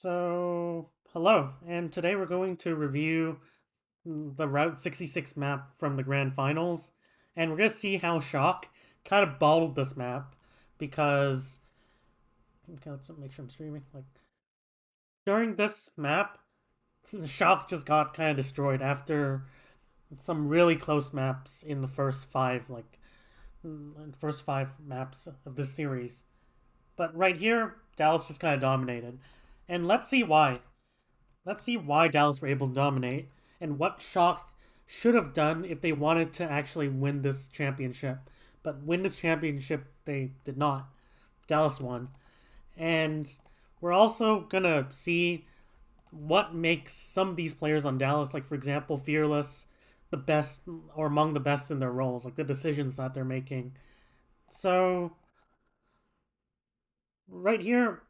Hello, and today we're going to review the Route 66 map from the Grand Finals, and we're going to see how Shock kind of bottled this map because. Okay, let's make sure I'm streaming. During this map, Shock just got kind of destroyed after some really close maps in the first five maps of this series. But right here, Dallas just kind of dominated. And let's see why. Let's see why Dallas were able to dominate and what Shock should have done if they wanted to actually win this championship. But win this championship, they did not. Dallas won. And we're also going to see what makes some of these players on Dallas, like for example, Fearless, the best or among the best in their roles, like the decisions that they're making. So, right here,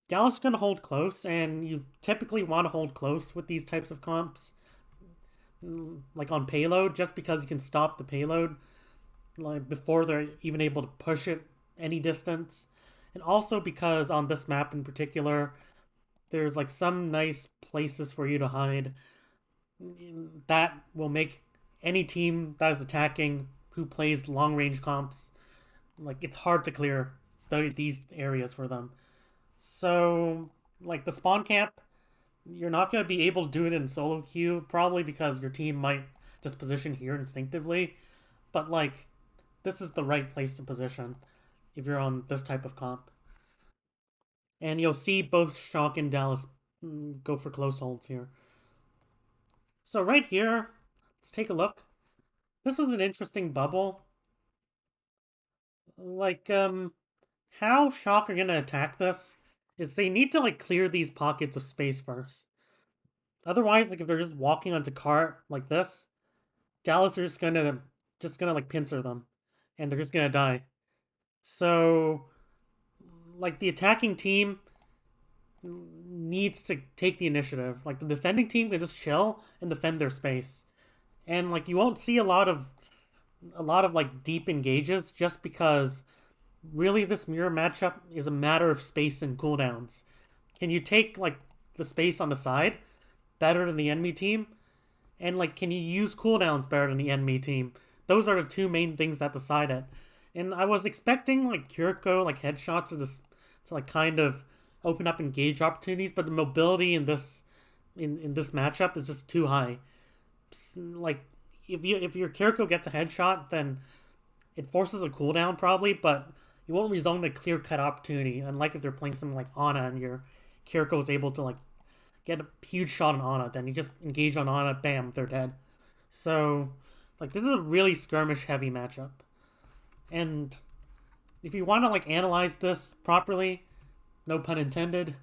Dallas is going to hold close, and you typically want to hold close with these types of comps, like on payload, just because you can stop the payload like before they're even able to push it any distance, and also because on this map in particular, there's like some nice places for you to hide that will make any team that is attacking who plays long range comps like it's hard to clear these areas for them. So, like the spawn camp, you're not going to be able to do it in solo queue, probably because your team might just position here instinctively. But, like, this is the right place to position if you're on this type of comp. And you'll see both Shock and Dallas go for close holds here. So, right here, let's take a look. This was an interesting bubble. Like, how Shock are going to attack this is they need to, like, clear these pockets of space first. Otherwise, like if they're just walking onto cart like this, Dallas are just gonna like pincer them, and they're just gonna die. So, like the attacking team needs to take the initiative. Like the defending team can just chill and defend their space, and like you won't see a lot of like deep engages just because really this mirror matchup is a matter of space and cooldowns. Can you take like the space on the side better than the enemy team? And like, can you use cooldowns better than the enemy team? Those are the two main things that decide it. And I was expecting like Kiriko like headshots to like kind of open up engage opportunities, but the mobility in this matchup is just too high. Like if your Kiriko gets a headshot, then it forces a cooldown probably, but you won't result in a clear cut opportunity. Unlike if they're playing something like Ana and your Kiriko is able to like get a huge shot on Ana, then you just engage on Ana, bam, they're dead. So, like, this is a really skirmish heavy matchup. And if you want to, like, analyze this properly, no pun intended,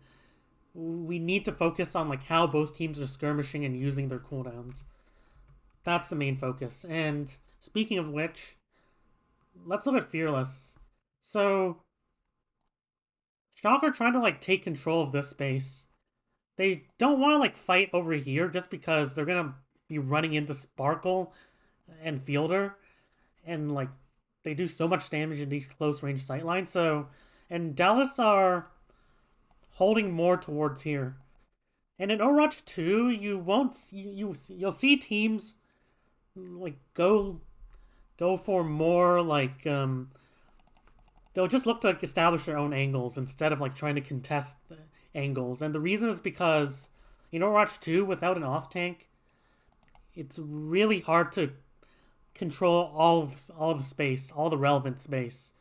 we need to focus on, like, how both teams are skirmishing and using their cooldowns. That's the main focus. And speaking of which, let's look at Fearless. So, Shock are trying to, like, take control of this space. They don't want to like fight over here just because they're gonna be running into Sparkle and Fielder, and like they do so much damage in these close range sightlines. So, and Dallas are holding more towards here. And in Overwatch 2, you won't you'll see teams like go for more like they'll just look to like establish their own angles instead of like trying to contest angles. And the reason is because in Overwatch 2, without an off tank, it's really hard to control all the space, all the relevant space.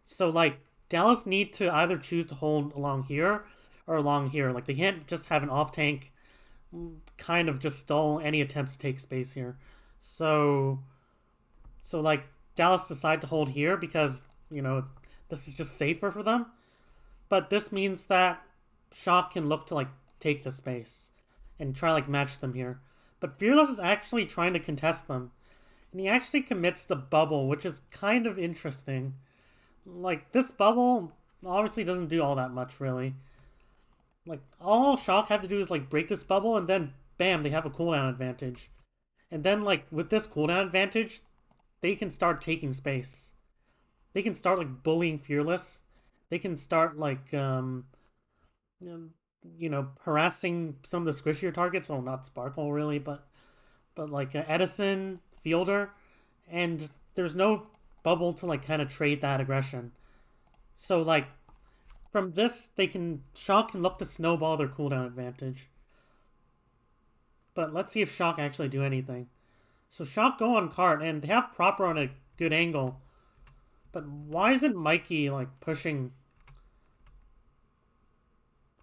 So like Dallas need to either choose to hold along here or along here. Like they can't just have an off tank kind of just stall any attempts to take space here. So like Dallas decide to hold here because, this is just safer for them. But this means that Shock can look to like take the space and try like match them here. But Fearless is actually trying to contest them. And he actually commits the bubble, which is kind of interesting. Like this bubble obviously doesn't do all that much really. Like all Shock have to do is like break this bubble and then bam, they have a cooldown advantage. And then like with this cooldown advantage, they can start taking space. They can start like bullying Fearless. They can start like harassing some of the squishier targets. Well, not Sparkle really, but like Edison, Fielder, and there's no bubble to like kind of trade that aggression. So like from this, Shock can look to snowball their cooldown advantage. But let's see if Shock actually do anything. So Shock go on cart, and they have Proper on a good angle. But why isn't Mikey like pushing?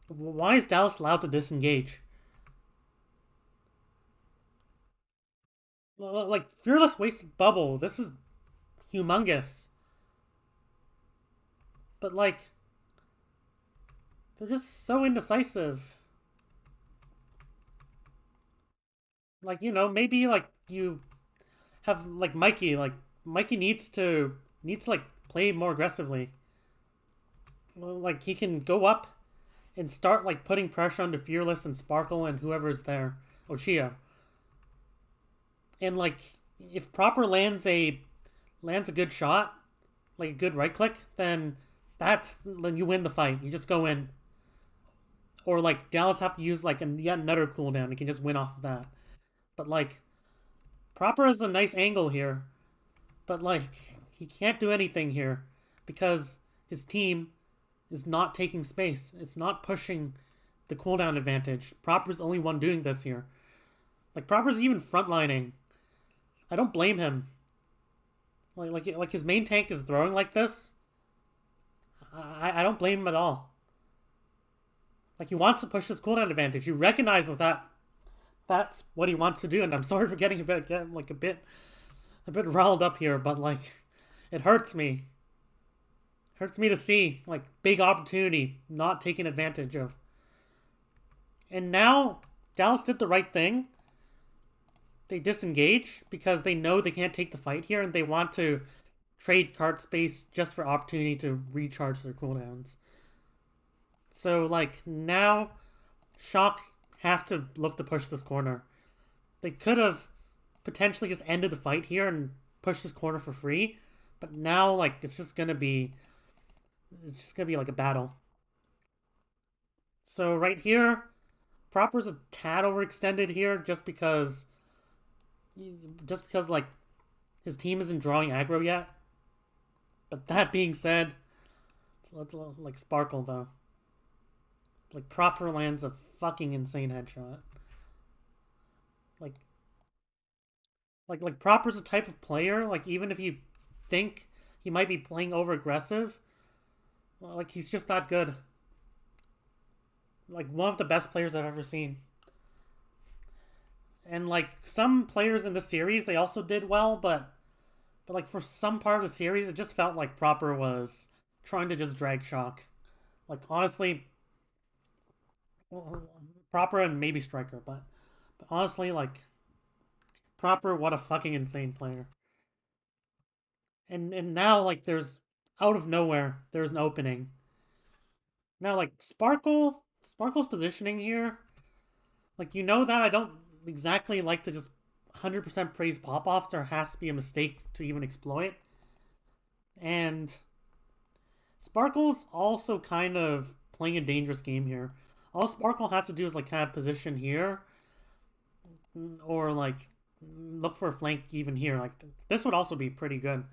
Why is Dallas allowed to disengage? Like Fearless wasted bubble. This is humongous. But like they're just so indecisive. Like maybe like you have like Mikey needs to like play more aggressively. Well, like he can go up and start like putting pressure onto Fearless and Sparkle and whoever is there, Ochia. And like if Proper lands a good shot, like a good right click, then then you win the fight. You just go in. Or like Dallas have to use like yet another cooldown. He can just win off of that. But like Proper has a nice angle here, but like he can't do anything here because his team is not taking space. It's not pushing the cooldown advantage. Proper's the only one doing this here. Like Proper's even frontlining. I don't blame him. Like his main tank is throwing like this. I don't blame him at all. Like he wants to push his cooldown advantage. He recognizes that that's what he wants to do. And I'm sorry for getting a bit riled up here, but like it hurts me. Hurts me to see like big opportunity not taken advantage of. And now Dallas did the right thing. They disengage because they know they can't take the fight here and they want to trade card space just for opportunity to recharge their cooldowns. So like now Shock have to look to push this corner. They could have potentially just ended the fight here and pushed this corner for free, but now like it's just gonna be like a battle. So right here, Proper's a tad overextended here just because like his team isn't drawing aggro yet. But that being said, let's like Sparkle though. Like Proper lands a fucking insane headshot. Like Proper's a type of player, like even if you think he might be playing over aggressive, well, like he's just that good. Like one of the best players I've ever seen. And like some players in the series, they also did well, but like for some part of the series, it just felt like Proper was trying to just drag Shock. Like honestly, Proper and maybe Striker, but honestly, like Proper, what a fucking insane player. And now like out of nowhere, there's an opening. Now like Sparkle's positioning here, like that I don't exactly like to just 100% praise pop-offs. There has to be a mistake to even exploit. And Sparkle's also kind of playing a dangerous game here. All Sparkle has to do is like kind of position here, or like look for a flank even here. Like this would also be pretty good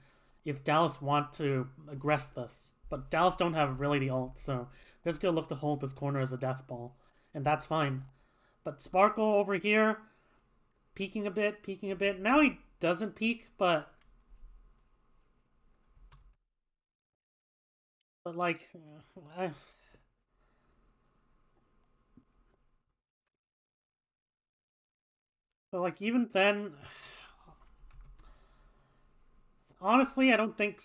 if Dallas want to aggress this. But Dallas don't have really the ult, so they're just gonna look to hold this corner as a death ball, and that's fine. But Sparkle over here, peeking a bit. Now he doesn't peek, but like, but like even then, honestly, I don't think.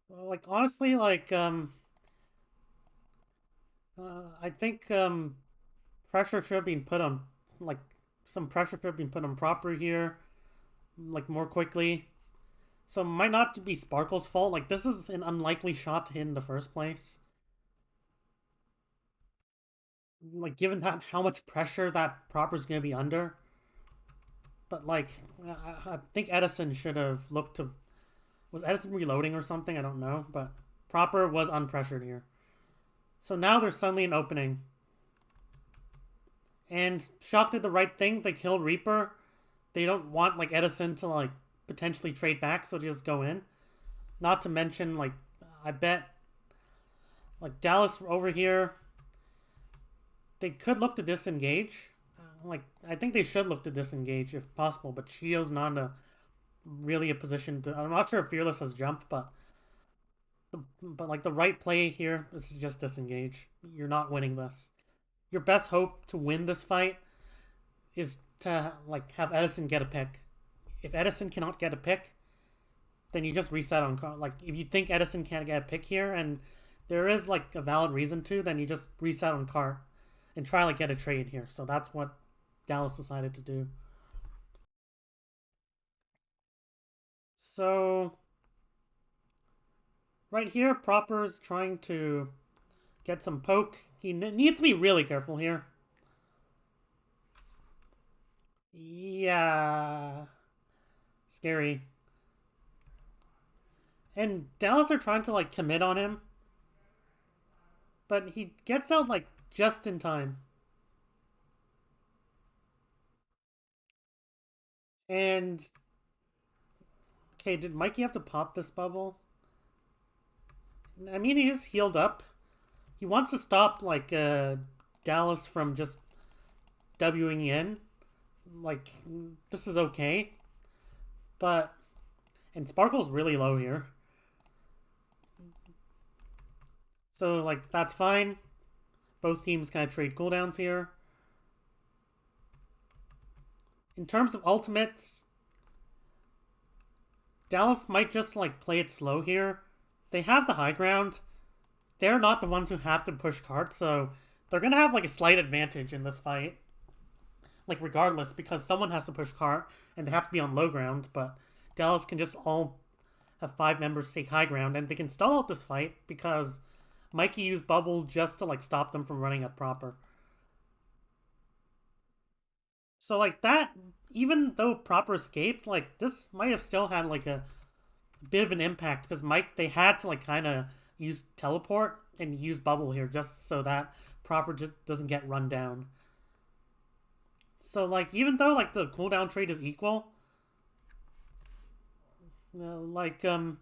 Like honestly, like I think pressure should have been put on, like some pressure should have been put on Proper here, like more quickly. So it might not be Sparkle's fault. Like this is an unlikely shot to hit in the first place. Like given that how much pressure that Proper's gonna be under. But like I think Edison should have looked to, was Edison reloading or something? I don't know, but Proper was unpressured here. So now there's suddenly an opening. And Shock did the right thing. They killed Reaper. They don't want, like, Edison to, like, potentially trade back, so they just go in. Not to mention, like, I bet, like, Dallas over here, they could look to disengage. Like, I think they should look to disengage if possible, but Shio's not really a position to... I'm not sure if Fearless has jumped, but like, the right play here is to just disengage. You're not winning this. Your best hope to win this fight is to, like, have Edison get a pick. If Edison cannot get a pick, then you just reset on cart. Like, if you think Edison can't get a pick here, and there is, like, a valid reason to, then you just reset on cart and try, like, get a trade here. So that's what Dallas decided to do. So right here, Proper's trying to get some poke. He needs to be really careful here. Yeah. Scary. And Dallas are trying to, like, commit on him. But he gets out, like, just in time. And... okay, did Mikey have to pop this bubble? I mean, he is healed up. He wants to stop, like, Dallas from just Wing in. Like, this is okay. But... and Sparkle's really low here. So, like, that's fine. Both teams kind of trade cooldowns here. In terms of ultimates, Dallas might just, like, play it slow here. They have the high ground. They're not the ones who have to push cart, so they're going to have, like, a slight advantage in this fight. Like, regardless, because someone has to push cart, and they have to be on low ground, but Dallas can just all have 5 members take high ground, and they can stall out this fight, because Mikey used bubble just to, like, stop them from running up Proper. So, like, that, even though Proper escaped, like, this might have still had, like, a bit of an impact, because they had to, like, kind of use teleport and use bubble here, just so that Proper just doesn't get run down. So, like, even though, like, the cooldown trade is equal, the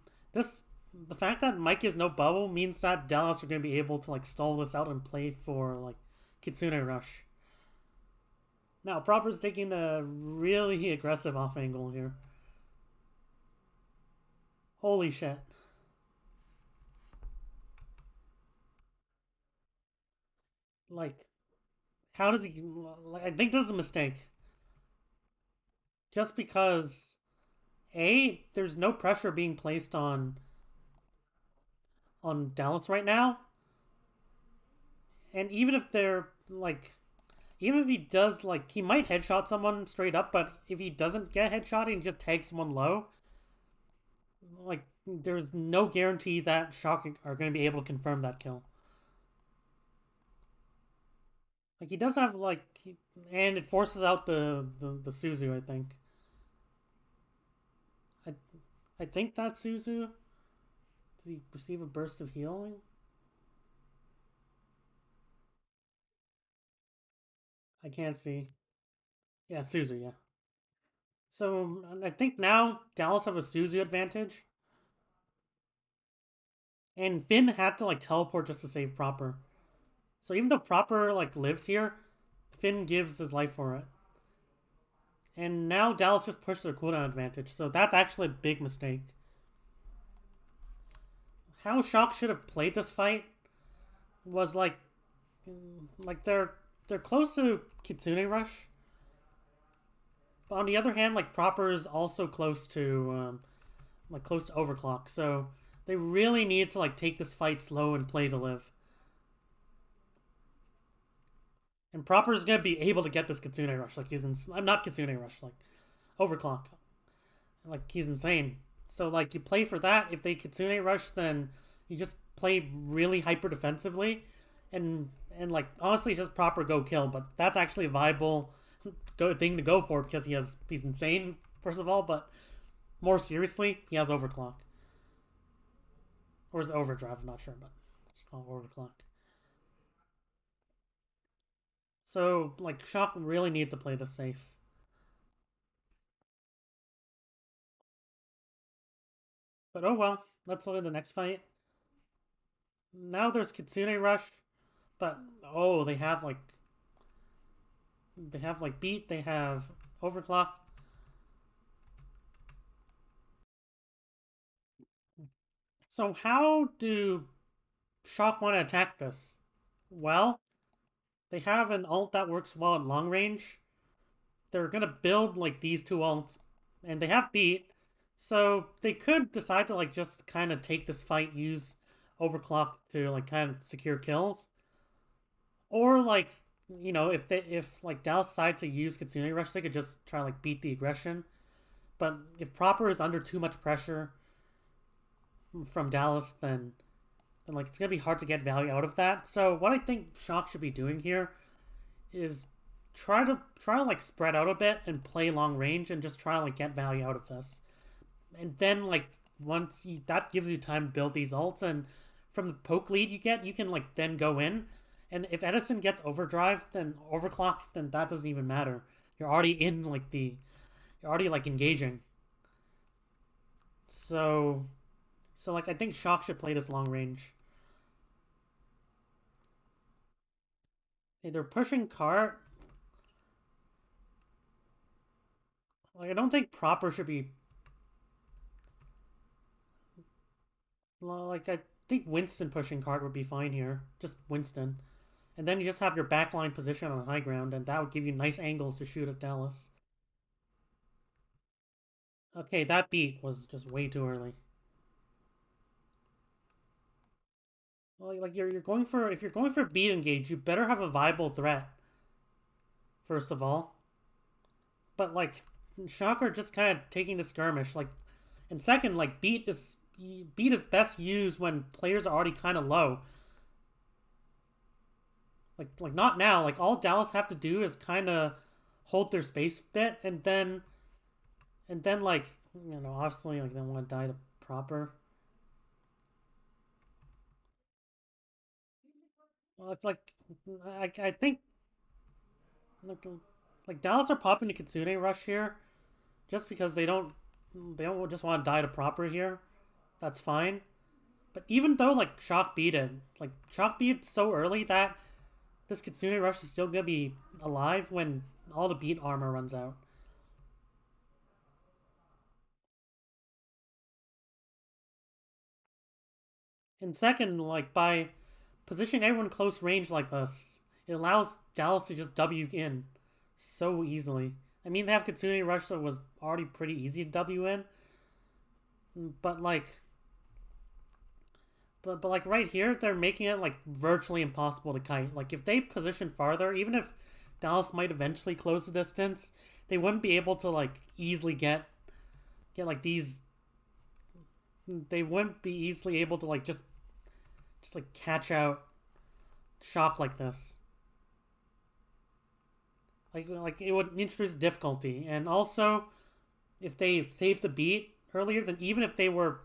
fact that Mike has no bubble means that Dallas are going to be able to, like, stall this out and play for, like, Kitsune Rush. Now, Proper's taking a really aggressive off angle here. Holy shit. Like, how does he... like, I think this is a mistake. Just because... A, there's no pressure being placed on Dallas right now. And even if they're, like... even if he does, like, he might headshot someone straight up, but if he doesn't get headshot and just tags someone low, like, there's no guarantee that Shock are going to be able to confirm that kill. Like, he does have, like, and it forces out the Suzu, I think. I think that's Suzu. Does he receive a burst of healing? I can't see. Yeah, Suzu, yeah. So, I think now Dallas have a Suzu advantage. And Finn had to, like, teleport just to save Proper. So even though Proper, like, lives here, Finn gives his life for it. And now Dallas just pushed their cooldown advantage. So that's actually a big mistake. How Shock should have played this fight was, like they're close to Kitsune Rush. But on the other hand, like, Proper is also close to close to Overclock. So they really need to, like, take this fight slow and play to live. And Proper is gonna be able to get this Kitsune Rush. Like, I'm not Kitsune Rush, like, Overclock. Like, he's insane. So, like, you play for that. If they Kitsune Rush, then you just play really hyper defensively. And like, honestly, just Proper go kill. But that's actually a viable thing to go for, because he's insane, first of all. But more seriously, he has Overclock. Or is it Overdrive? I'm not sure, but it's called Overclock. So, like, Shock really needs to play this safe. But oh well, let's look at the next fight. Now there's Kitsune Rush, but oh, they have like beat, they have overclock. So how do Shock want to attack this? Well, they have an ult that works well at long range. They're gonna build like these two ults, and they have beat, so they could decide to like just kind of take this fight, use overclock to like kind of secure kills, or like if like Dallas decide to use Kitsune Rush, they could just try like beat the aggression. But if Proper is under too much pressure from Dallas, then like it's gonna be hard to get value out of that. So what I think Shock should be doing here is try to like spread out a bit and play long range and just try to like get value out of this. And then like that gives you time to build these ults, and from the poke lead you get, you can like then go in. And if Edison gets overdrive, then overclock, then that doesn't even matter. You're already in like you're already like engaging. So like I think Shock should play this long range. Hey, they're pushing cart. Like I don't think Proper should be like I think Winston pushing cart would be fine here. Just Winston. And then you just have your backline position on high ground, and that would give you nice angles to shoot at Dallas. Okay, that beat was just way too early. Well, like you're going for if you're going for beat engage, you better have a viable threat. First of all, but like Shock are just kind of taking the skirmish. Like, and second, like beat is best used when players are already kind of low. Like not now. Like all Dallas have to do is kind of hold their space a bit, and then like obviously like they want to die to Proper. Well, it's I think like like Dallas are popping the Kitsune Rush here just because they don't just want to die to Proper here. That's fine. But even though like Shock beat it, like Shock beat it so early that this Kitsune Rush is still gonna be alive when all the beat armor runs out. And second, like by positioning everyone close range like this, it allows Dallas to just W in so easily. I mean, they have Kitsune Rush, so it was already pretty easy to W in. But like, but like right here, they're making it like virtually impossible to kite. Like if they position farther, even if Dallas might eventually close the distance, they wouldn't be able to like easily get like these. They wouldn't be easily able to like just like catch out Shock like this. Like it would introduce difficulty, and also if they save the beat earlier, then even if they were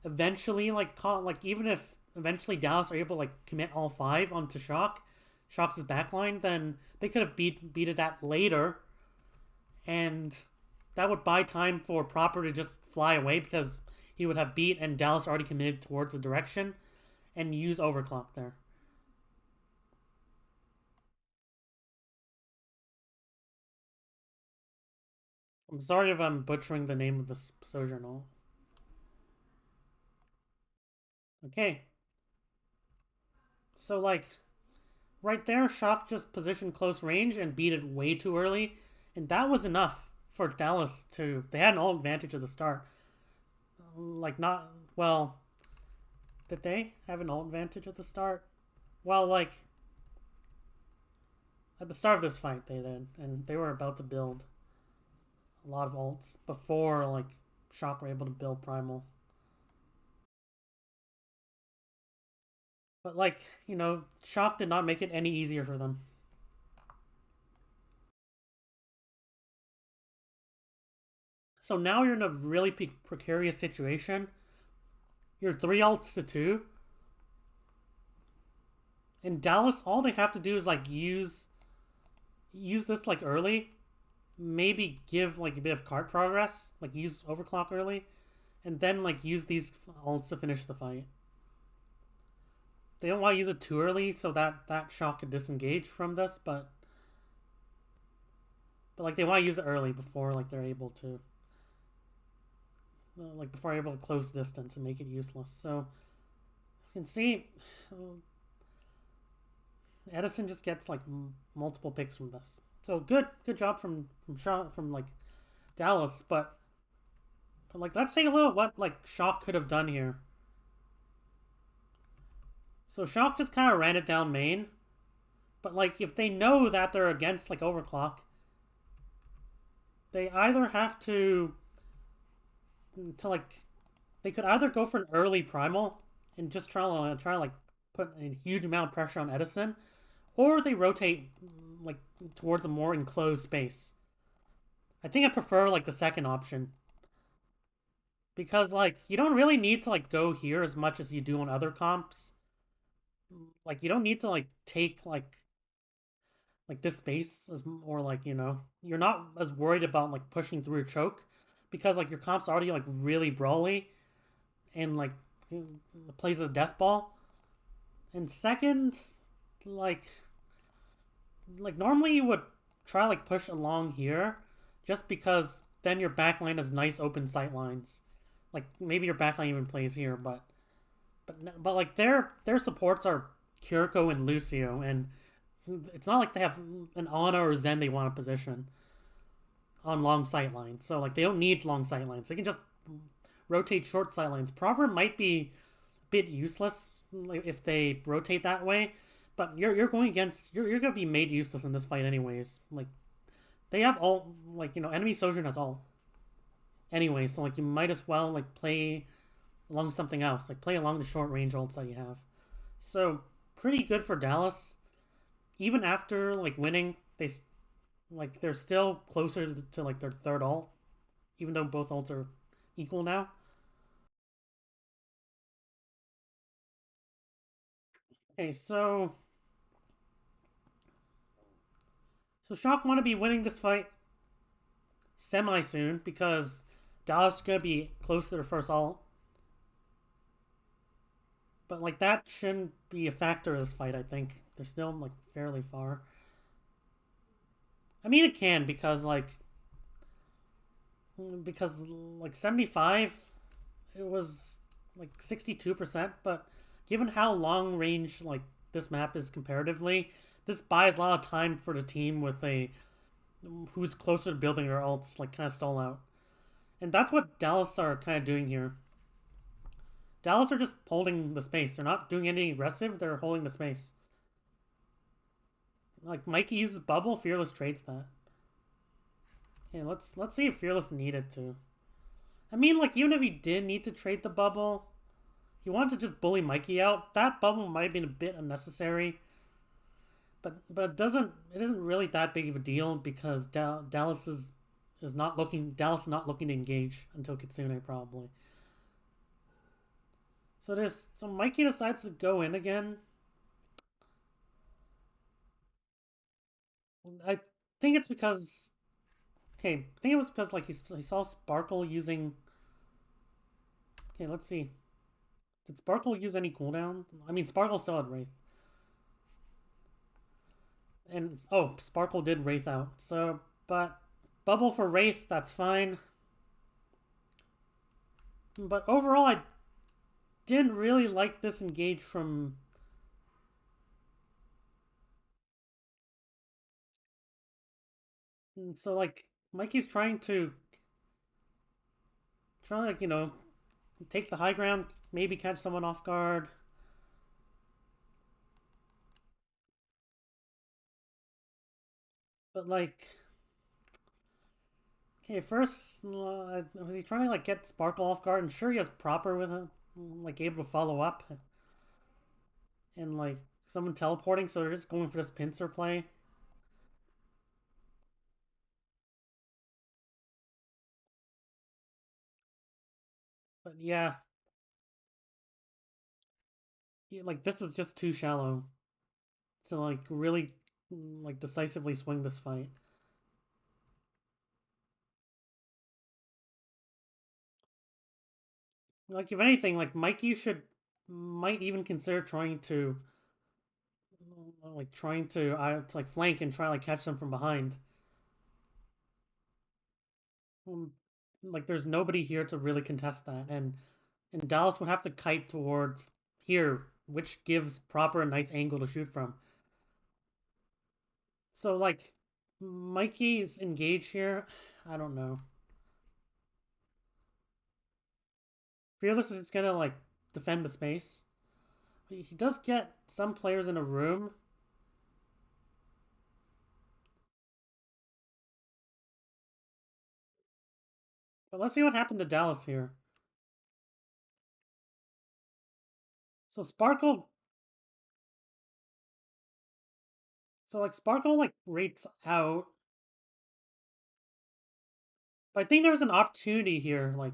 eventually like caught, like even if eventually Dallas are able to like commit all five onto Shock's backline, then they could have beated that later, and that would buy time for Proper to just fly away because he would have beat and Dallas already committed towards the direction and use overclock there. I'm sorry if I'm butchering the name of this Sojourner. Okay. So like right there, Shock just positioned close range and beat it way too early, and that was enough for Dallas to. They had an all advantage at the start. Like not well. Did they have an alt advantage at the start? Well, like at the start of this fight, they did, and they were about to build a lot of alts before like Shock were able to build Primal. But like Shock did not make it any easier for them. So now you're in a really precarious situation. You're 3 alts to 2. In Dallas, all they have to do is like use use this like early. Maybe give like a bit of card progress, like use overclock early, and then like use these ults to finish the fight. They don't want to use it too early so that shock could disengage from this, but like they want to use it early before like they're able to like before they're able to close distance and make it useless. So you can see Edison just gets like multiple picks from this. So good job from like Dallas, but like let's take a look at what like Shock could have done here. So Shock just kind of ran it down main, but like if they know that they're against like overclock, they either have to like they could either go for an early primal and just try to like put a huge amount of pressure on Edison, or they rotate like towards a more enclosed space. I think I prefer like the second option because like you don't really need to like go here as much as you do on other comps. Like you don't need to like take like this space as or like you're not as worried about like pushing through a choke because like your comp's already like really brawly and like plays a death ball. And second, like like normally you would try like push along here just because then your backline has nice open sight lines. Like maybe your backline even plays here, but like their supports are Kiriko and Lucio, and it's not like they have an Ana or Zen they want to position on long sight lines. So like they don't need long sight lines. They can just rotate short sight lines. Prover might be a bit useless if they rotate that way, but you're going against you're gonna be made useless in this fight anyways. Like they have all like enemy Sojourn has all anyway, so like you might as well like play along something else, like play along the short range ults that you have. So pretty good for Dallas. Even after like winning, they're still closer to like their third ult, even though both ults are equal now. Okay, so Shock want to be winning this fight semi soon because Dallas is gonna be close to their first ult. But like that shouldn't be a factor of this fight. I think they're still like fairly far. I mean, it can because like 75, it was like 62%. But given how long range like this map is comparatively, this buys a lot of time for the team with a who's closer to building their ults, like kind of stall out. And that's what Dallas are kind of doing here. Dallas are just holding the space. They're not doing any aggressive. They're holding the space. Like Mikey uses bubble, Fearless trades that. Okay, let's see if Fearless needed to. I mean, like even if he did need to trade the bubble, he wanted to just bully Mikey out. That bubble might have been a bit unnecessary, but it isn't really that big of a deal because Dallas is not looking Dallas is not looking to engage until Kitsune probably. So Mikey decides to go in again. I think it's because okay, I think it was because like he saw Sparkle using. Okay, let's see. Did Sparkle use any cooldown? I mean, Sparkle still had Wraith. And, oh, Sparkle did Wraith out. So, but Bubble for Wraith, that's fine. But overall, I didn't really like this engage from. So, like, Mikey's trying to, like, take the high ground, maybe catch someone off guard. But, like, okay, first, was he trying to, like, get Sparkle off guard? And sure, he has proper with him, like, able to follow up. And, like, someone teleporting, so they're just going for this pincer play. But yeah, like, this is just too shallow to, like, really like decisively swing this fight. Like if anything, like Mikey might even consider trying to to like flank and try like catch them from behind. Um, like there's nobody here to really contest that, and Dallas would have to kite towards here, which gives proper a nice angle to shoot from. So like Mikey's engaged here. I don't know. Fearless is just gonna like defend the space. He does get some players in a room. But let's see what happened to Dallas here. So Sparkle so like Sparkle like rates out. But I think there was an opportunity here, like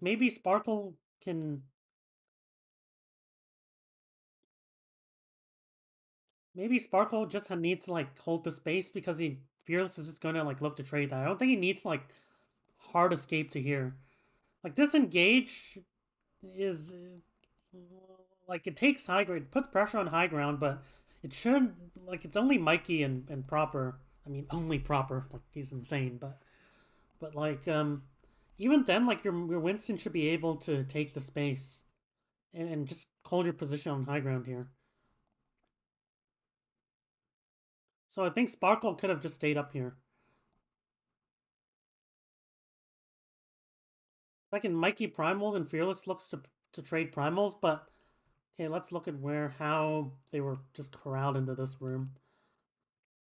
maybe Sparkle can maybe Sparkle just needs to like hold the space because he Fearless is just gonna like look to trade that. I don't think he needs like hard escape to here. Like this engage is like it takes high ground, puts pressure on high ground, but it should like it's only Mikey and proper. I mean, only proper. Like he's insane, but like even then, like your Winston should be able to take the space and just hold your position on high ground here. So I think Sparkle could have just stayed up here. Like in Mikey Primals and Fearless looks to trade Primals, but okay, let's look at how they were just corralled into this room.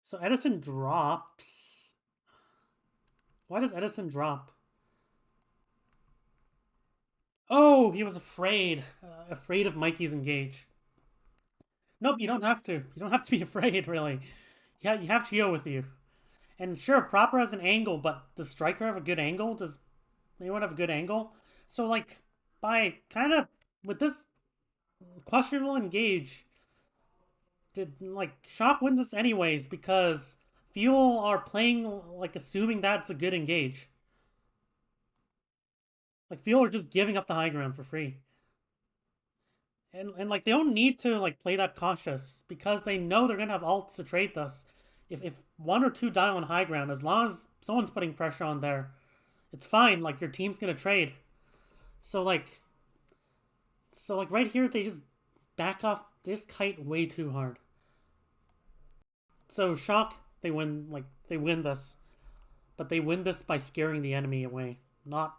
So Edison drops. Why does Edison drop? Oh, he was afraid of Mikey's engage. Nope, you don't have to. You don't have to be afraid, really. Yeah, you have Geo with you. And sure, Proper has an angle, but does Striker have a good angle? Does anyone have a good angle? So, like, by kind of with this questionable engage, did like Shock wins this anyways because Fuel are playing like assuming that's a good engage. Like Fuel are just giving up the high ground for free. And like they don't need to like play that cautious because they know they're gonna have ults to trade this. If one or two die on high ground, as long as someone's putting pressure on there, it's fine. Like your team's gonna trade. So like right here they just back off this kite way too hard. So Shock they win this, but they win this by scaring the enemy away, not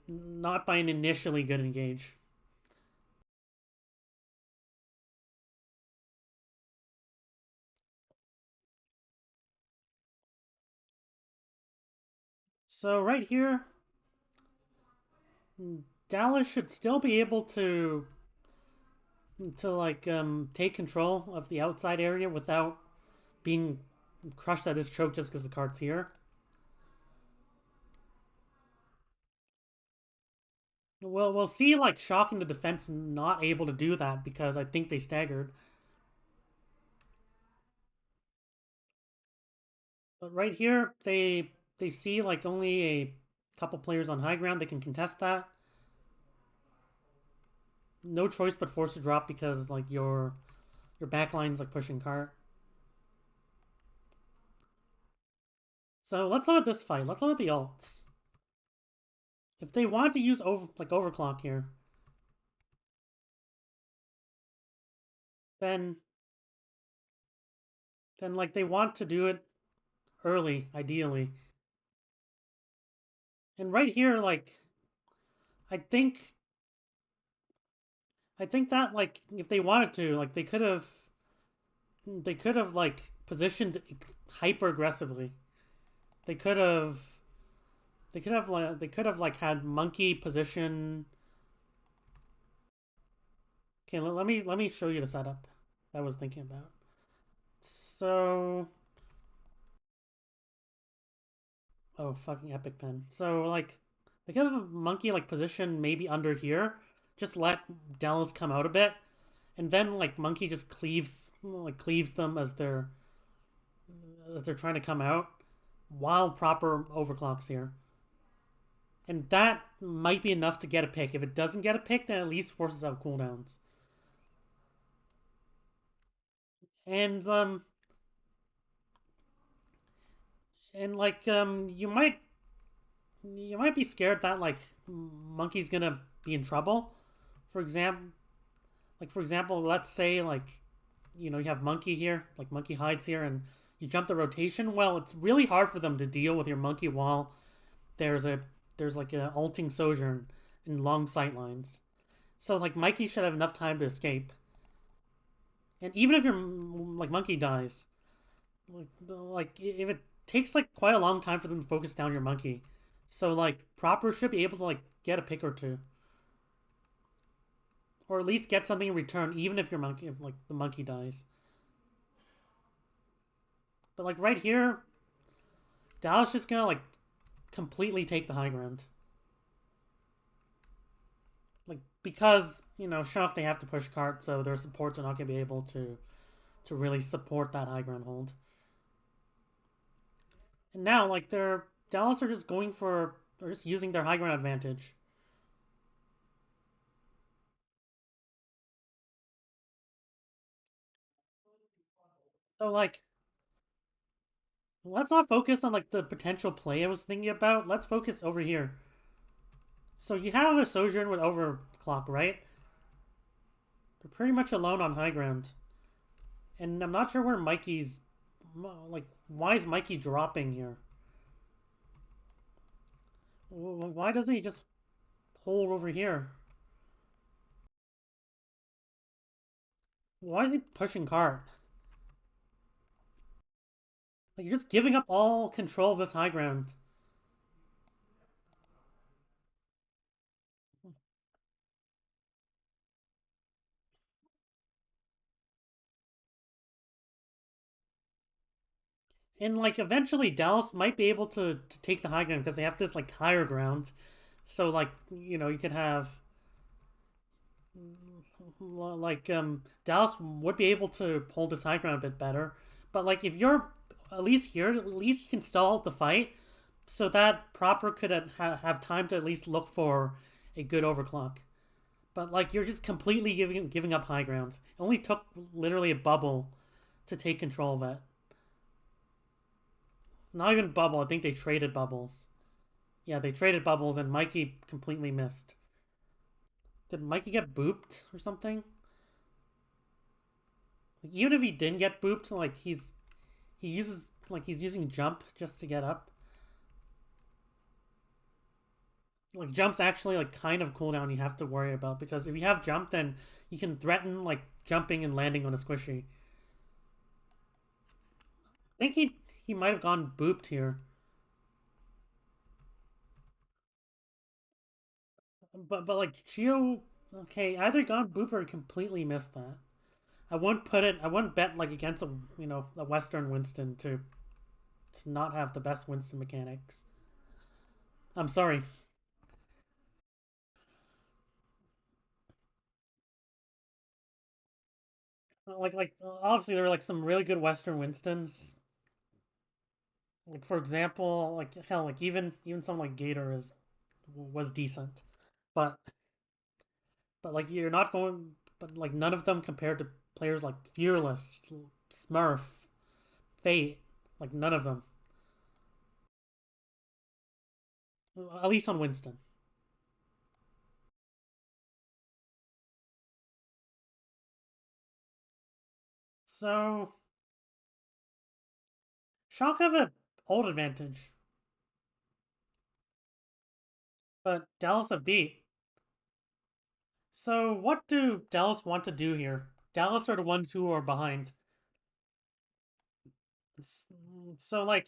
by an initially good engage. So right here, Dallas should still be able to like take control of the outside area without being crushed at his choke just because the card's here. Well, we'll see like Shock in the defense not able to do that because I think they staggered. But right here, they see like only a couple players on high ground. They can contest that. No choice but force to drop because like your backline's like pushing cart. So let's look at this fight. Let's look at the ults. If they want to use overclock here, then like they want to do it early, ideally. And right here, like I think that like if they wanted to, like they could have like positioned hyper aggressively. They could have they could have had monkey position. Okay, let me show you the setup I was thinking about. So oh fucking epic pen. So like they could have a monkey like position maybe under here. Just let Dallas come out a bit. and then like Monkey just cleaves them as they're trying to come out, while proper overclocks here. And that might be enough to get a pick. If it doesn't get a pick, then at least forces out cooldowns. And you might be scared that like Monkey's gonna be in trouble. For example, let's say like you have Monkey here, like Monkey hides here, and you jump the rotation. Well, it's really hard for them to deal with your Monkey while there's a there's like a ulting Sojourn in long sight lines. So like Mikey should have enough time to escape. And even if your like Monkey dies, like if it takes like quite a long time for them to focus down your Monkey, so like Proper should be able to like get a pick or two, or at least get something in return, even if your Monkey, if like the Monkey dies. But like right here, Dallas just gonna like completely take the high ground. Like because Shock they have to push cart, so their supports are not gonna be able to really support that high ground hold. And now like they're Dallas are just going for they're just using their high ground advantage. So like let's not focus on like the potential play I was thinking about. Let's focus over here. So you have a Sojourn with overclock, right? They're pretty much alone on high ground. And I'm not sure where Mikey's like why is Mikey dropping here? Why doesn't he just hold over here? Why is he pushing cart? Like you're just giving up all control of this high ground. And like eventually Dallas might be able to take the high ground because they have this like higher ground. So like you could have like Dallas would be able to hold this high ground a bit better. But like if you're at least here, at least you can stall out the fight so that Proper could have time to at least look for a good overclock. But like you're just completely giving up high ground. It only took literally a bubble to take control of it. Not even bubble. I think they traded bubbles. Yeah, they traded bubbles, and Mikey completely missed. Did Mikey get booped or something? Like, even if he didn't get booped, like he's using jump just to get up. Like jump's actually like kind of cooldown you have to worry about because if you have jump, then you can threaten like jumping and landing on a squishy. I think he might have gone booped here, but like Geo, okay, either gone boop or completely missed that. I wouldn't put it. I wouldn't bet like against a Western Winston to not have the best Winston mechanics. I'm sorry. Like obviously there were like some really good Western Winstons. Like for example, like hell, like even something like Gator is was decent, but like you're not going. But like none of them compared to players like Fearless, Smurf, Fate. Like none of them. At least on Winston. So Shock have a old advantage, but Dallas have beat. So what do Dallas want to do here? Dallas are the ones who are behind. So like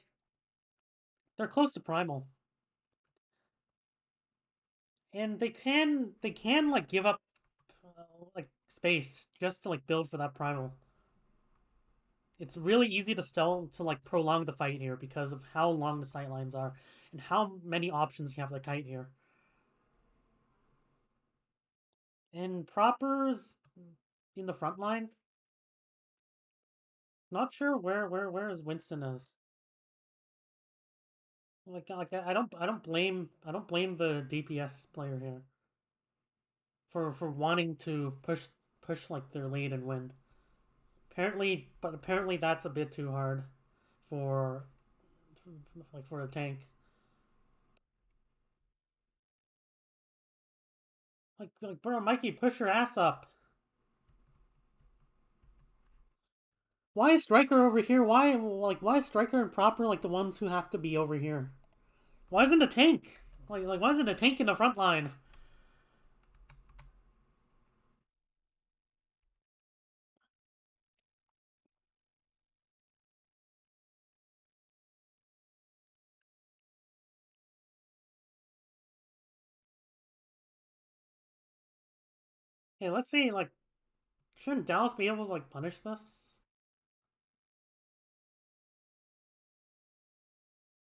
they're close to primal, and they can like give up like space just to like build for that primal. It's really easy to still to like prolong the fight here because of how long the sight lines are and how many options you have to kite here. And propers in the front line. Not sure where is Winston is. Like I don't blame the DPS player here for wanting to push like their lead and win. Apparently that's a bit too hard for for a tank. Like bro, Mikey, push your ass up. Why is Striker over here? Why is Striker and Proper like the ones who have to be over here? Why isn't a tank? Like why isn't a tank in the front line? Hey, let's see, like, shouldn't Dallas be able to like punish this?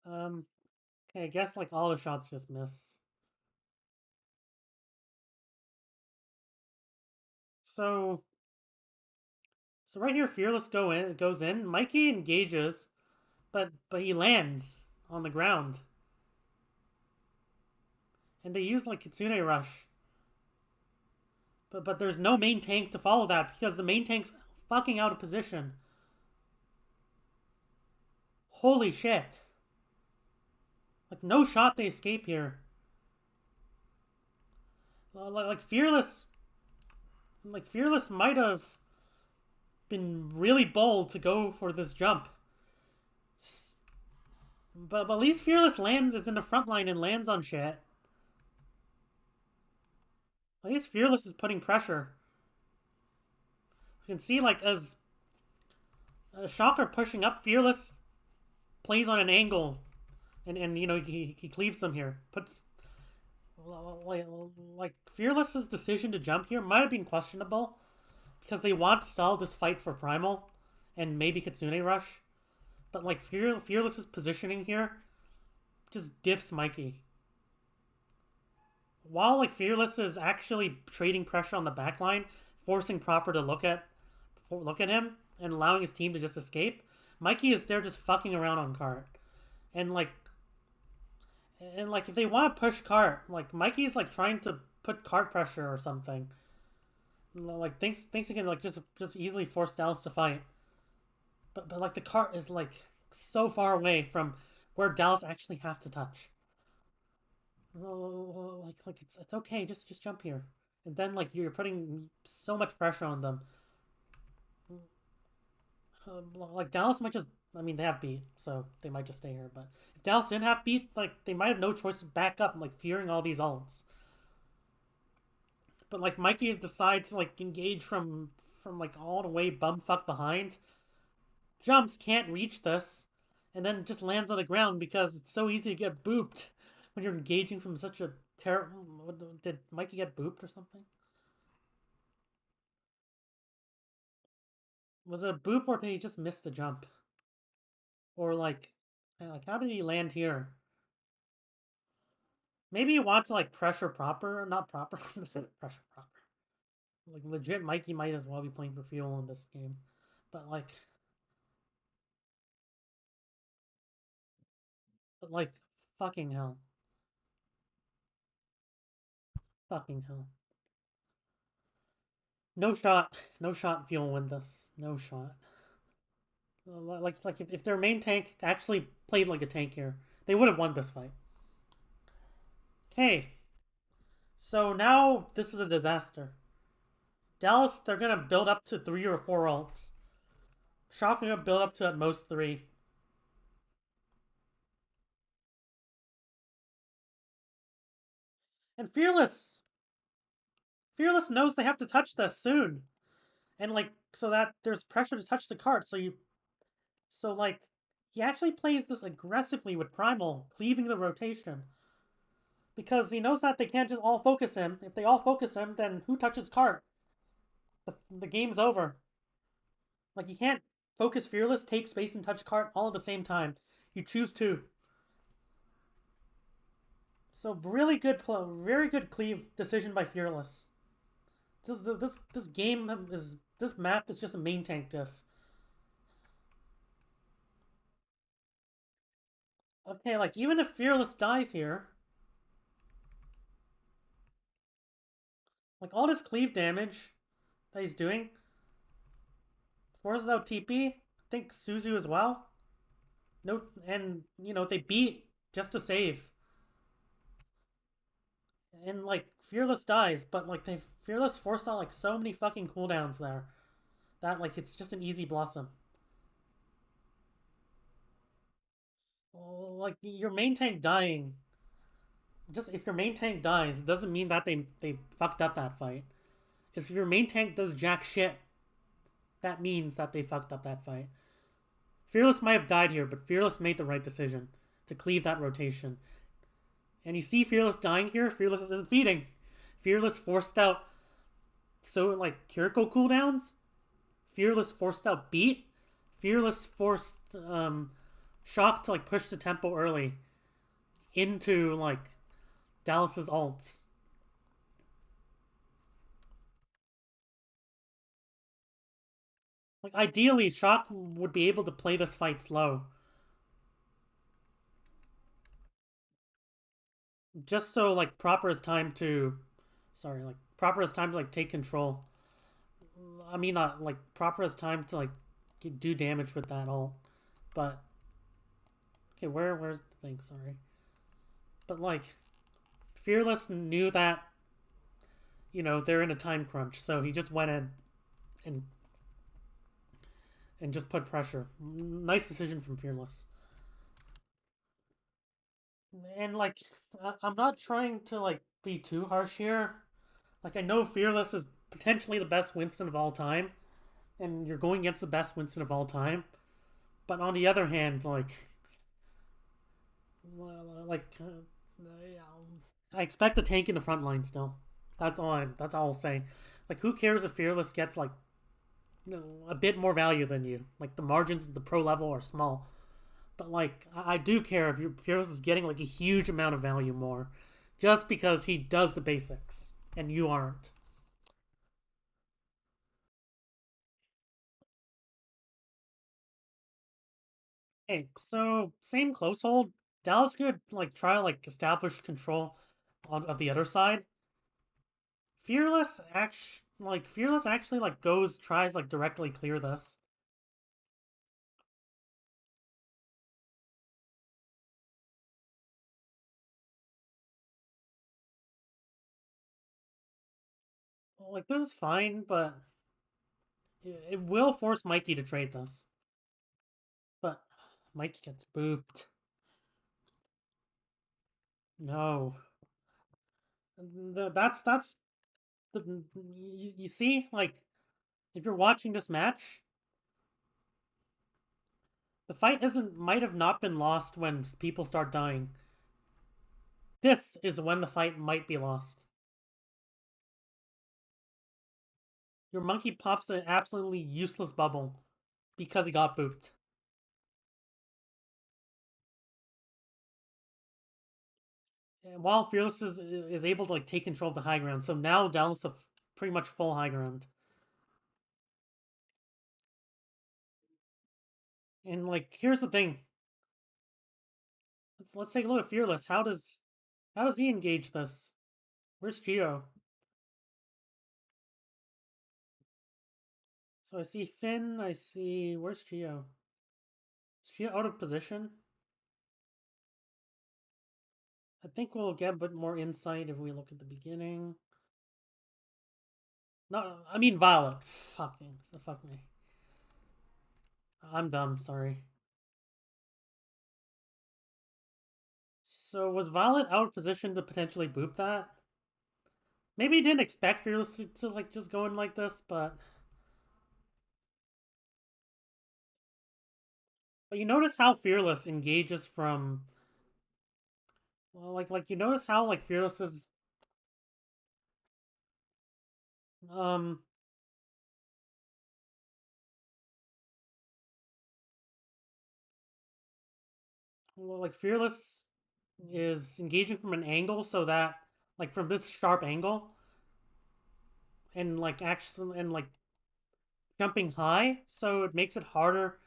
Um, okay, I guess like all the shots just miss. So so right here, Fearless goes in. Mikey engages, but he lands on the ground. And they use like Kitsune Rush. But there's no main tank to follow that because the main tank's fucking out of position. Holy shit. Like no shot they escape here. Like Fearless might have been really bold to go for this jump. But at least Fearless lands is in the front line and lands on shit. At least Fearless is putting pressure. You can see like as Shocker pushing up, Fearless plays on an angle, and you know he cleaves them here. Puts like Fearless's decision to jump here might have been questionable because they want to stall this fight for Primal and maybe Kitsune Rush. But like Fearless's positioning here just diffs Mikey. While like Fearless is actually trading pressure on the backline, forcing Proper to look at him and allowing his team to just escape, Mikey is there just fucking around on Cart. And like if they want to push Cart, like Mikey's like trying to put Cart pressure or something. Like thinks again like just easily force Dallas to fight. But like the Cart is like so far away from where Dallas actually have to touch. Like it's okay, just jump here. And then like you're putting so much pressure on them. Like Dallas might just, I mean, they have beat, so they might just stay here. But if Dallas didn't have beat, like they might have no choice to back up, like fearing all these ults. But like Mikey decides to like engage from like all the way bumfuck behind, jumps, can't reach this, and then just lands on the ground because it's so easy to get booped when you're engaging from such a terrible. Did Mikey get booped or something? Was it a boop or did he just miss the jump? Or like how did he land here? Maybe you want to like pressure Proper, not Proper, pressure Proper. Like legit, Mikey might as well be playing for fuel in this game, but like fucking hell, fucking hell. No shot, no shot. Fuel win this. No shot. Like if their main tank actually played like a tank here, they would have won this fight. Okay, so now this is a disaster. Dallas, they're gonna build up to 3 or 4 ults. Shock gonna build up to at most 3. And Fearless knows they have to touch this soon. And like so that there's pressure to touch the cart, so like he actually plays this aggressively with Primal, cleaving the rotation. Because he knows that they can't just all focus him. If they all focus him, then who touches cart? The game's over. Like you can't focus Fearless, take space, and touch cart all at the same time. You choose to. So really good play, very good cleave decision by Fearless. This game is This map is just a main tank diff. Okay, like even if Fearless dies here, like all this cleave damage that he's doing forces out TP. I think Suzu as well. No, and they beat just to save, and like Fearless dies, but like they Fearless forced out like so many fucking cooldowns there that like it's just an easy blossom. Like your main tank dying, just if your main tank dies, it doesn't mean that they fucked up that fight. If your main tank does jack shit, that means that they fucked up that fight. Fearless might have died here, but Fearless made the right decision to cleave that rotation. And you see Fearless dying here, Fearless isn't feeding. Fearless forced out so like Kiriko cooldowns. Fearless forced out beat. Fearless forced Shock to like push the tempo early into like Dallas's ults. Like ideally, Shock would be able to play this fight slow, just so like Proper has time to, sorry, like Proper has time to like take control. I mean, not like Proper has time to like do damage with that ult, but okay, where's the thing? Sorry, but like Fearless knew that they're in a time crunch, so he just went in and just put pressure. Nice decision from Fearless. And like I'm not trying to like be too harsh here. Like I know Fearless is potentially the best Winston of all time, and you're going against the best Winston of all time. But on the other hand, I expect a tank in the front line still. That's all I'll say. Like who cares if Fearless gets like a bit more value than you? Like the margins at the pro level are small. But like I do care if your Fearless is getting like a huge amount of value more, just because he does the basics and you aren't. Hey, so same close hold. Dallas could like try to like establish control of the other side. Fearless actually like goes tries like directly clear this. Like this is fine, but it will force Mikey to trade this. But Mikey gets booped. No, that's you see like if you're watching this match, the fight isn't might have not been lost when people start dying. This is when the fight might be lost. Your monkey pops an absolutely useless bubble because he got booped. And while Fearless is able to like take control of the high ground, so now Dallas have pretty much full high ground. And like here's the thing. Let's take a look at Fearless. How does he engage this? Where's Geo? So I see Finn, I see where's Geo? Is Geo out of position? I think we'll get a bit more insight if we look at the beginning. No, I mean Violet. Fuck me. I'm dumb. Sorry. So was Violet out of position to potentially boop that? Maybe he didn't expect Fearless to like just go in like this, but you notice how Fearless engages from well, like you notice how like Fearless is um well, like Fearless is engaging from an angle so that like from this sharp angle and like action and like jumping high, so it makes it harder,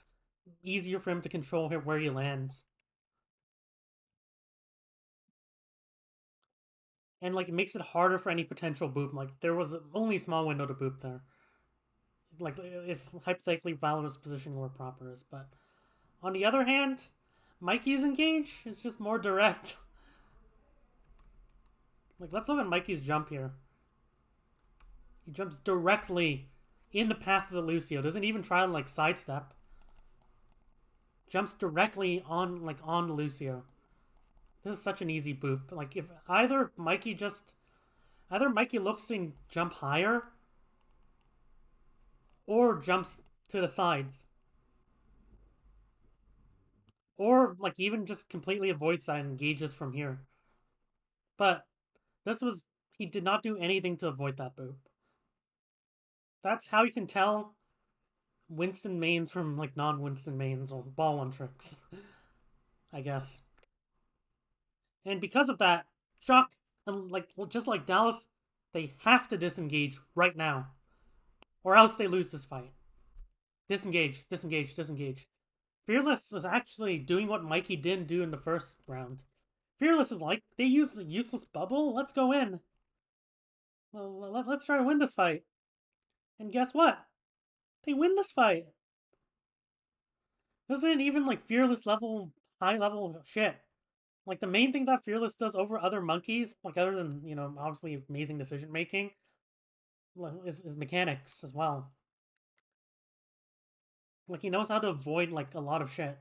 easier for him to control where he lands. And like it makes it harder for any potential boop. Like there was only a small window to boop there. Like if hypothetically Valor's positioning were proper is, but on the other hand, Mikey's engage is just more direct. Like let's look at Mikey's jump here. He jumps directly in the path of the Lucio. Doesn't even try to like sidestep. Jumps directly on Lucio. This is such an easy boop. Like if either Mikey looks to jump higher or jumps to the sides. Or like even just completely avoids that and engages from here. But this was he did not do anything to avoid that boop. That's how you can tell Winston mains from like non-Winston mains or ball one tricks, I guess. And because of that, Chuck and like just like Dallas, they have to disengage right now, or else they lose this fight. Disengage, disengage, disengage. Fearless is actually doing what Mikey didn't do in the first round. Fearless is like, they use a useless bubble, let's go in. Well, let's try to win this fight. And guess what? They win this fight. This isn't even like Fearless level, high level shit. Like the main thing that Fearless does over other monkeys, like other than, obviously amazing decision making, is mechanics as well. Like he knows how to avoid like a lot of shit.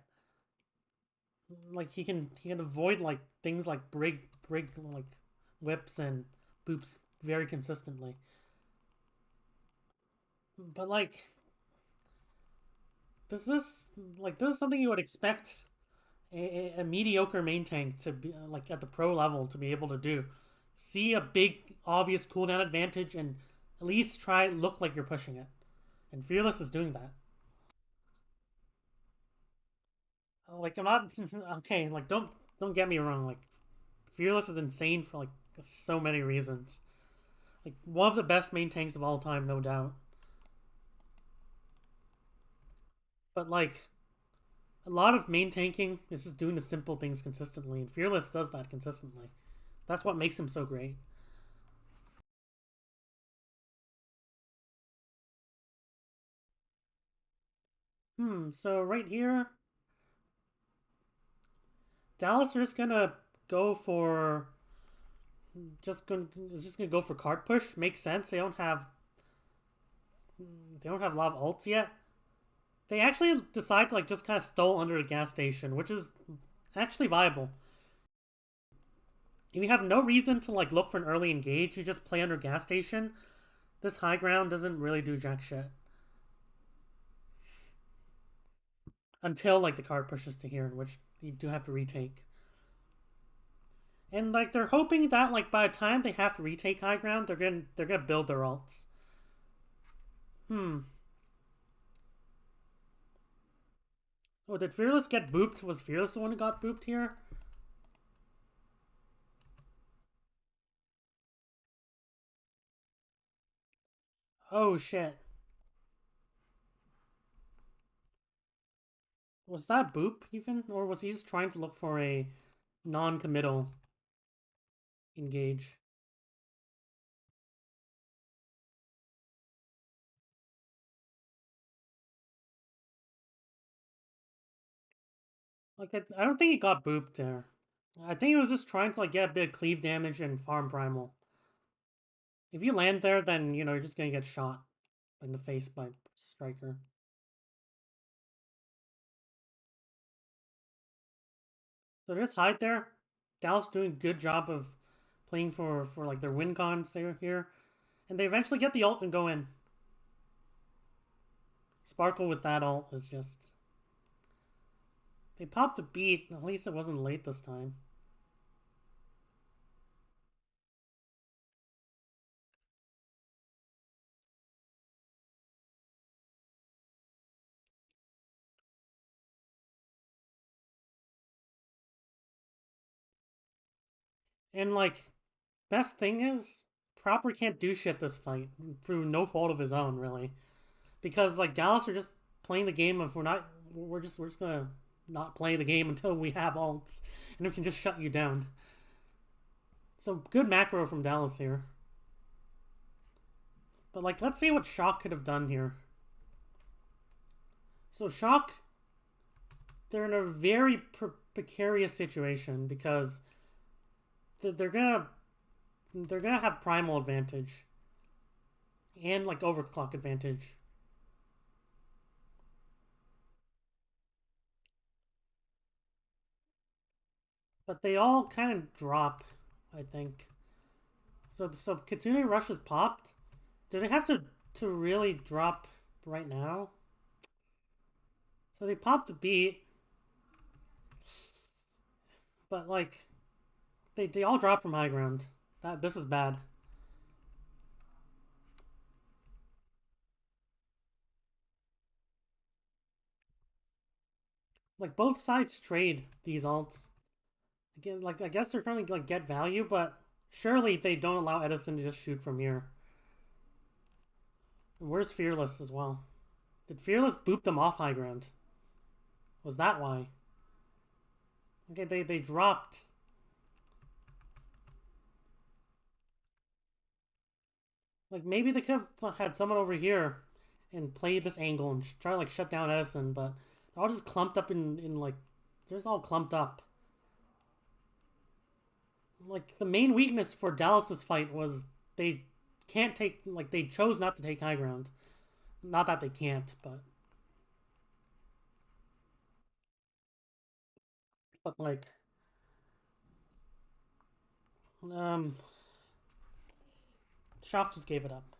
Like he can avoid like things like brig like whips and boops very consistently. But like this is something you would expect a mediocre main tank to be like at the pro level to be able to do. See a big obvious cooldown advantage and at least try look like you're pushing it. And Fearless is doing that. Like I'm not okay. Like don't get me wrong. Like Fearless is insane for like so many reasons. Like one of the best main tanks of all time, no doubt. But like a lot of main tanking is just doing the simple things consistently, and Fearless does that consistently. That's what makes him so great. So right here, Dallas is gonna go for just gonna go for card push. Makes sense. They don't have a lot of ults yet. They actually decide to like just kind of stall under a gas station, which is actually viable. If you have no reason to like look for an early engage, you just play under gas station. This high ground doesn't really do jack shit until like the card pushes to here, in which you do have to retake. And like they're hoping that like by the time they have to retake high ground, they're gonna build their ults. Hmm. Oh, did Fearless get booped? Was Fearless the one who got booped here? Oh shit. Was that boop even? Or was he just trying to look for a non-committal engage? Like I don't think he got booped there. I think he was just trying to like get a bit of cleave damage and farm primal. If you land there, then you're just gonna get shot in the face by Striker. So just hide there. Dallas doing a good job of playing for like their win cons there here, and they eventually get the ult and go in. Sparkle with that ult is just they popped the beat. At least it wasn't late this time. And like best thing is Proper can't do shit this fight through no fault of his own really, because like Dallas are just playing the game of we're just gonna not play the game until we have ults and we can just shut you down. So good macro from Dallas here. But like let's see what Shock could have done here. So Shock, they're in a very precarious situation because they're gonna have primal advantage and like overclock advantage. But they all kind of drop, I think. So Kitsune Rush is popped. Do they have to really drop right now? So they popped the beat, but like they all drop from high ground. This is bad. Like both sides trade these alts. Again, like I guess they're trying to like get value, but surely they don't allow Edison to just shoot from here. And where's Fearless as well? Did Fearless boop them off high ground? Was that why? Okay, they dropped. Like maybe they could have had someone over here and play this angle and try to like shut down Edison, but they're all just clumped up in like they're just all clumped up. Like the main weakness for Dallas's fight was they can't take like they chose not to take high ground. Not that they can't, but like um Shock just gave it up.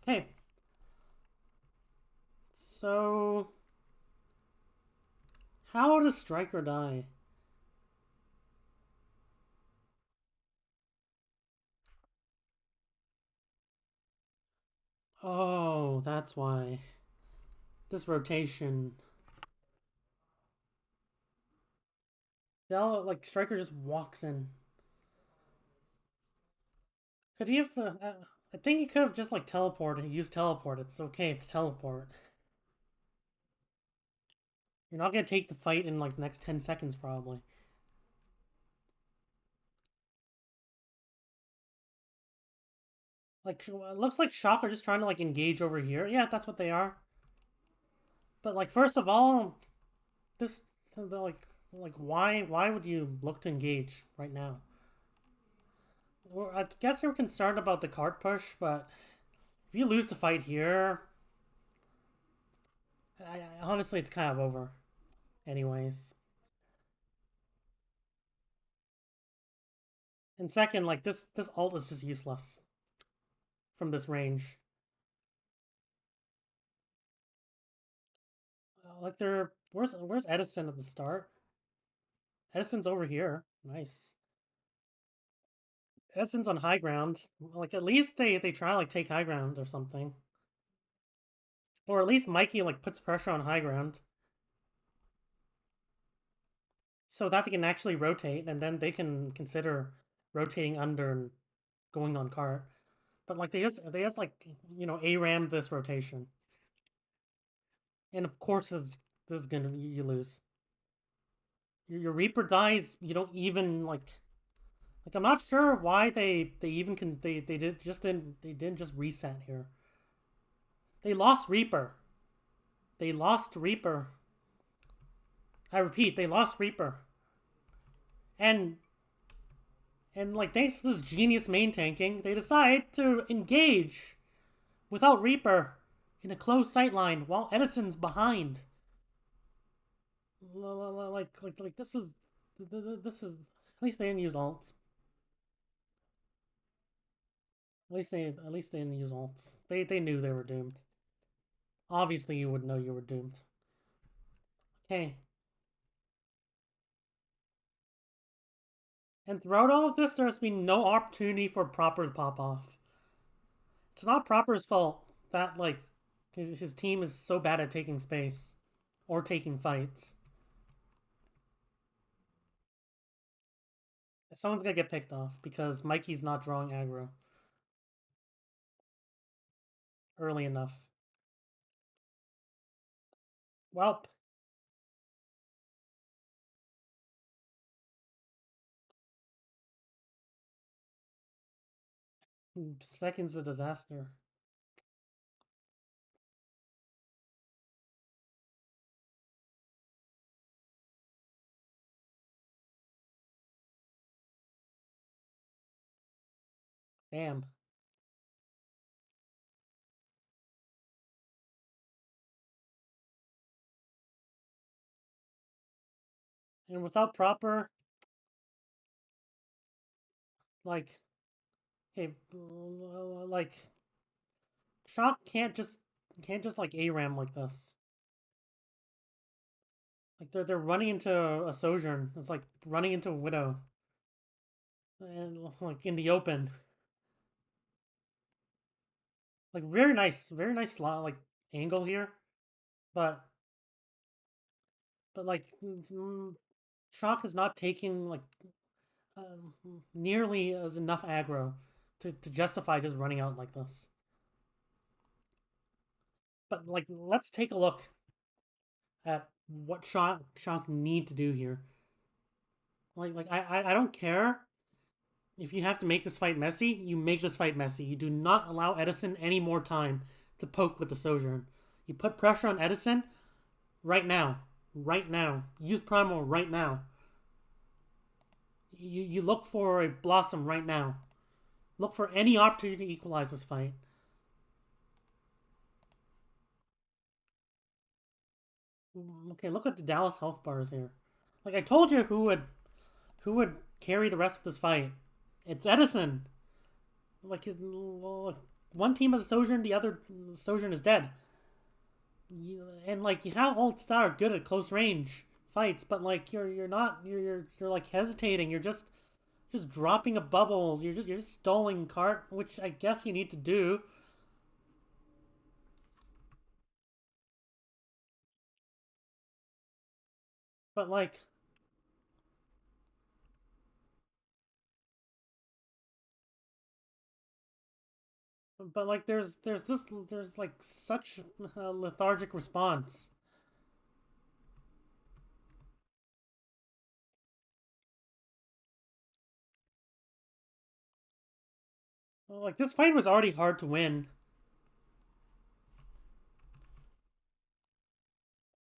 Okay. So how does Striker die? Oh, that's why. This rotation. Like Striker just walks in. Could he have? I think he could have just like teleported. Used teleport. It's okay. It's teleport. You're not gonna take the fight in like the next 10 seconds probably. Like it looks like Shock are just trying to like engage over here. Yeah, that's what they are. But like first of all, this like why would you look to engage right now? Well, I guess they were concerned about the card push, but if you lose the fight here, honestly, it's kind of over. Anyways, and second, like this ult is just useless from this range. Like they're where's Edison at the start? Edison's over here. Nice. Edison's on high ground. Like at least they try like take high ground or something. Or at least Mikey like puts pressure on high ground. So that they can actually rotate and then they can consider rotating under and going on cart. But like they just like ARAM this rotation. And of course this is gonna you lose. Your Reaper dies, you don't even like I'm not sure why they even can they didn't just reset here. They lost Reaper. They lost Reaper. I repeat, they lost Reaper. And like thanks to this genius main tanking, they decide to engage without Reaper in a closed sightline while Edison's behind. Like this is at least they didn't use alts. At least they didn't use alts. They knew they were doomed. Obviously you would know you were doomed. Okay. And throughout all of this, there's been no opportunity for Proper to pop off. It's not Proper's fault that like his team is so bad at taking space or taking fights. Someone's gonna get picked off because Mikey's not drawing aggro early enough. Welp. Second's a disaster. Damn. And without proper, like, hey, like, Shock can't just like ARAM like this. Like they're running into a Sojourn. It's like running into a Widow. And like in the open. Like very nice slot like angle here. But like Shock is not taking like um, nearly as enough aggro to justify just running out like this. But like let's take a look at what Shock need to do here. I don't care if you have to make this fight messy, you make this fight messy. You do not allow Edison any more time to poke with the Sojourn. You put pressure on Edison right now. Right now. Use Primal right now. You look for a Blossom right now. Look for any opportunity to equalize this fight. Okay, look at the Dallas health bars here. Like I told you who would carry the rest of this fight. It's Edison. Like one team has a Sojourn, the other Sojourn is dead. And like you have Alt Star good at close range fights, but like you're not you're like hesitating. You're just dropping a bubble. You're just stalling cart, which I guess you need to do. But like there's like such a lethargic response. Like this fight was already hard to win.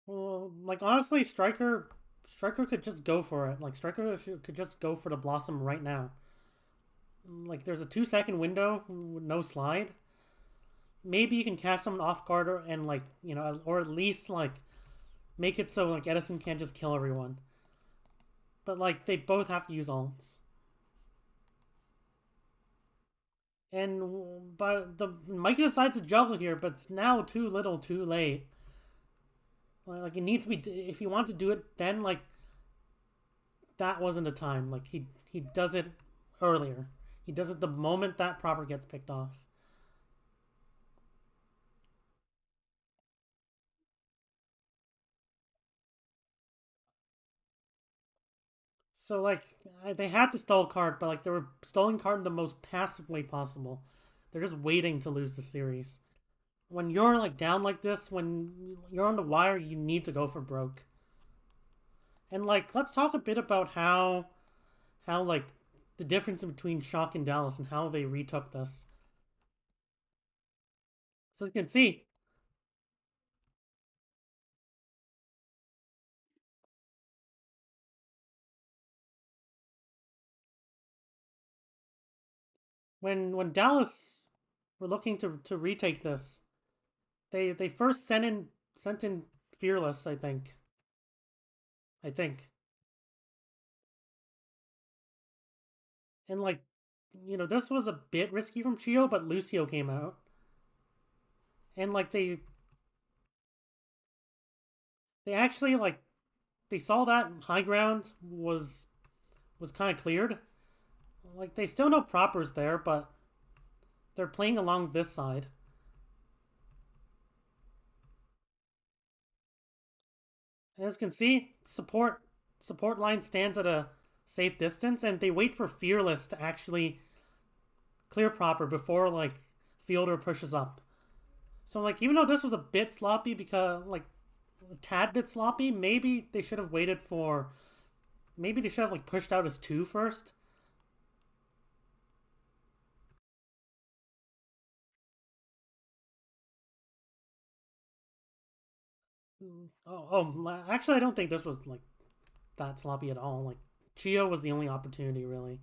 Well, like honestly, Striker could just go for it. Like Striker could just go for the Blossom right now. Like there's a 2 second window with no slide. Maybe you can catch someone off guard and like or at least like make it so like Edison can't just kill everyone. But like they both have to use ults. And but the Mikey decides to juggle here, but it's now too little, too late. Like it needs to be if you want to do it, then like that wasn't the time. Like he does it earlier. He does it the moment that proper gets picked off. So like they had to stall card, but like they were stalling card in the most passive way possible. They're just waiting to lose the series. When you're like down like this, when you're on the wire, you need to go for broke. And like let's talk a bit about how like the difference between Shock and Dallas and how they retook this. So you can see when Dallas were looking to retake this, they first sent in Fearless, I think. I think. And like this was a bit risky from Chio, but Lucio came out. And like they actually like they saw that high ground was kind of cleared. Like they still know Proper's there, but they're playing along this side. And as you can see, support line stands at a safe distance, and they wait for Fearless to actually clear Proper before like Fielder pushes up. So like even though this was a bit sloppy because like a tad bit sloppy. Maybe they should have waited for. Maybe they should have like pushed out his two first. Actually, I don't think this was like that sloppy at all. Like Chio was the only opportunity really,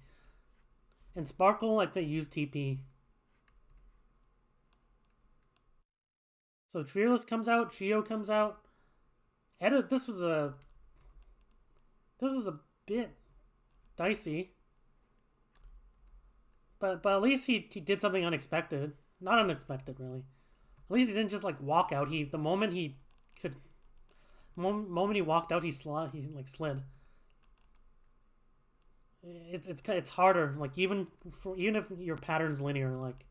and Sparkle I think used TP. So Fearless comes out, Chio comes out. Edit. This was a bit dicey, but at least he did something unexpected. Not unexpected really. At least he didn't just like walk out. He the moment he could moment he walked out, he like slid. It's harder. Like even if your pattern's linear, like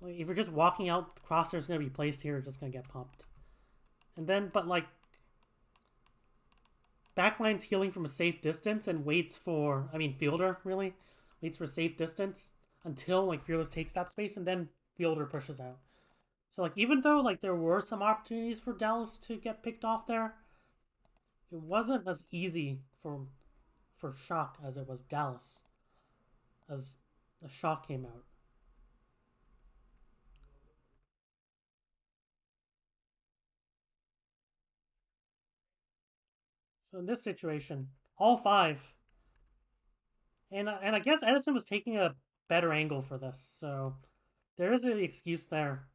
if you're just walking out, the crosshair's gonna be placed here, it's just gonna get popped. And then, but like backline's healing from a safe distance and waits for, I mean, Fielder really waits for safe distance until like Fearless takes that space, and then Fielder pushes out. So like even though like there were some opportunities for Dallas to get picked off there, it wasn't as easy for Shock as it was Dallas as the Shock came out. So in this situation, all five, and I guess Edison was taking a better angle for this, so there is an excuse there.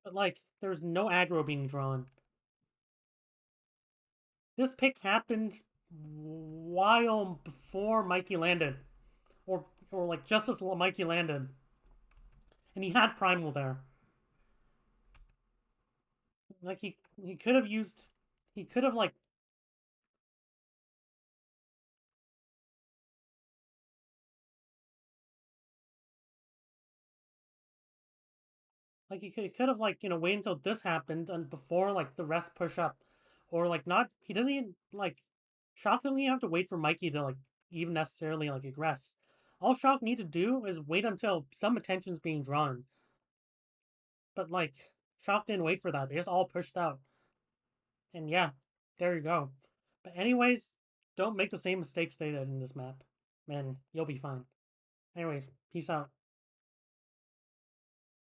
But like, there's no aggro being drawn. This pick happened while before Mikey landed, or like just as Mikey landed, and he had Primal there. Like he could have used, he could have like he could have like wait until this happened and before like the rest push up, or like not. He doesn't even like. Shock doesn't even have to wait for Mikey to like even necessarily like aggress. All Shock need to do is wait until some attention's being drawn. But like Shock didn't wait for that. They just all pushed out. And yeah, there you go. But anyways, don't make the same mistakes they did in this map. Man, you'll be fine. Anyways, peace out.